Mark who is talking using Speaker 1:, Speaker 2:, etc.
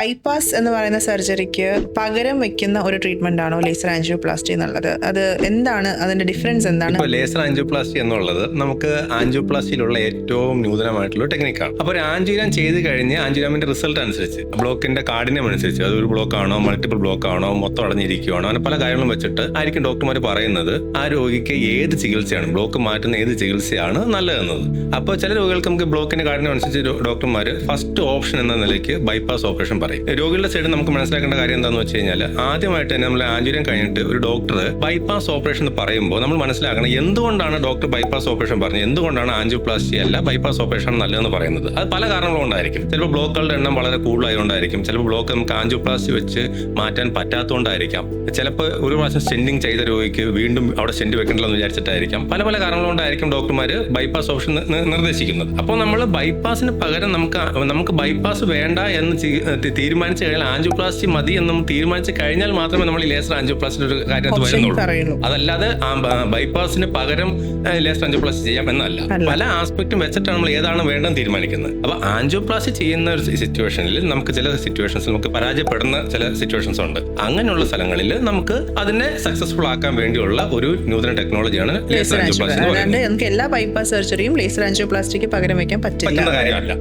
Speaker 1: Bypass എന്ന് പറയുന്ന സർജറിക്ക് പകരം വെക്കുന്ന ഒരു ട്രീറ്റ്മെന്റ് ആണോ ലേസർ ആൻജിയോപ്ലാസ്റ്റി എന്നുള്ളത്? അത് എന്താണ് അതിന്റെ ഡിഫറൻസ് എന്താണ്?
Speaker 2: ഇപ്പോൾ ലേസർ ആൻജിയോപ്ലാസ്റ്റി എന്നുള്ളത് നമുക്ക് ആൻജിയോപ്ലാസ്റ്റിയിലുള്ള ഏറ്റവും നൂതനമായിട്ടുള്ള ടെക്നിക്കാണ്. അപ്പോൾ ഒരു ആൻജിയോഗ്രാം ചെയ്ത് കഴിഞ്ഞ് ആൻജിയോഗ്രാമിന്റെ റിസൾട്ട് അനുസരിച്ച് ബ്ലോക്കിന്റെ കാഠിന്യം അനുസരിച്ച് അത് ഒരു ബ്ലോക്ക് ആണോ മൾട്ടിപ്പിൾ ബ്ലോക്ക് ആണോ മൊത്തം അടഞ്ഞിരിക്കുകയാണോ അങ്ങനെ പല കാര്യങ്ങളും വെച്ചിട്ട് ആയിരിക്കും ഡോക്ടർമാർ പറയുന്നത് ആ രോഗിക്ക് ഏത് ചികിത്സയാണ് ബ്ലോക്ക് മാറ്റുന്ന ഏത് ചികിത്സയാണ് നല്ലതെന്നത്. അപ്പോൾ ചില രോഗികൾക്ക് നമുക്ക് ബ്ലോക്കിന്റെ കാഠിന്യം അനുസരിച്ച് ഡോക്ടർമാർ ഫസ്റ്റ് ഓപ്ഷൻ എന്ന നിലയ്ക്ക് ബൈപ്പാസ് ഓപ്പറേഷൻ പറയും. രോഗികളുടെ സൈഡ് നമുക്ക് മനസ്സിലാക്കേണ്ട കാര്യം എന്താണെന്ന് വെച്ച് കഴിഞ്ഞാൽ ആദ്യമായിട്ട് തന്നെ നമ്മൾ ആൻജിയോഗ്രാം കഴിഞ്ഞിട്ട് ഒരു ഡോക്ടർ ബൈപ്പാസ് ഓപ്പറേഷൻ എന്ന് പറയുമ്പോൾ നമ്മൾ മനസ്സിലാക്കണം എന്തുകൊണ്ടാണ് ഡോക്ടർ ബൈപ്പാസ് ഓപ്പറേഷൻ പറഞ്ഞത്, എന്തുകൊണ്ടാണ് ആൻജിയോപ്ലാസ്റ്റി അല്ല ബൈപ്പാസ് ഓപ്പറേഷൻ നല്ലതെന്ന് പറയുന്നത്. അത് പല കാരണങ്ങളും ഉണ്ടായിരിക്കും. ചിലപ്പോൾ ബ്ലോക്കുകളുടെ എണ്ണം വളരെ കൂടുതലായതുകൊണ്ടായിരിക്കും, ചിലപ്പോൾ ബ്ലോക്ക് നമുക്ക് ആൻജിയോപ്ലാസ്റ്റി വെച്ച് മാറ്റാൻ പറ്റാത്തതുകൊണ്ടായിരിക്കാം, ചിലപ്പോൾ ഒരു പ്രാവശ്യം സ്റ്റെൻഡിങ് ചെയ്ത രോഗിക്ക് വീണ്ടും അവിടെ സ്റ്റെൻഡ് വെക്കണ്ടല്ലോ എന്ന് വിചാരിച്ചിട്ടായിരിക്കാം. പല പല കാരണങ്ങളുകൊണ്ടായിരിക്കും ഡോക്ടർമാർ ബൈപ്പാസ് ഓപ്ഷൻ നിർദ്ദേശിക്കുന്നത്. അപ്പോൾ നമ്മൾ ബൈപ്പാസിന് പകരം നമുക്ക് ബൈപ്പാസ് വേണ്ട എന്ന് തീരുമാനിച്ചു കഴിഞ്ഞാൽ ആൻജിയോപ്ലാസ്റ്റി മതി എന്ന് നമ്മൾ തീരുമാനിച്ചു കഴിഞ്ഞാൽ മാത്രമേ നമ്മൾ ഈ ലേസർ ആൻജിയോപ്ലാസ്റ്റിന്റെ ഒരു കാര്യത്തിൽ വരുന്നുള്ളൂ. അതല്ലാതെ ബൈപ്പാസിന് പകരം ലേസർ ആൻജിയോപ്ലാസ്റ്റി ചെയ്യാം എന്നല്ല. പല ആസ്പെക്റ്റും വെച്ചിട്ടാണ് നമ്മൾ ഏതാണ് വേണ്ടെന്ന് തീരുമാനിക്കുന്നത്. അപ്പോൾ ആൻജിയോപ്ലാസ്റ്റി ചെയ്യുന്ന ഒരു സിറ്റുവേഷനിൽ നമുക്ക് ചില സിറ്റുവേഷൻസ് നമുക്ക് പരാജയപ്പെടുന്ന ചില സിറ്റുവേഷൻസ് ഉണ്ട്. അങ്ങനെയുള്ള സ്ഥലങ്ങളിൽ നമുക്ക് അതിനെ സക്സസ്ഫുൾ ആക്കാൻ വേണ്ടിയുള്ള ഒരു നൂതന ടെക്നോളജിയാണ് ലേസർ ആൻജിയോപ്ലാസ്റ്റി.
Speaker 1: നമുക്ക് എല്ലാ ബൈപ്പാസ് സർജറിയും ലേസർ ആൻജിയോപ്ലാസ്റ്റിക്ക് പകരം വെക്കാൻ പറ്റുന്ന കാര്യമല്ല.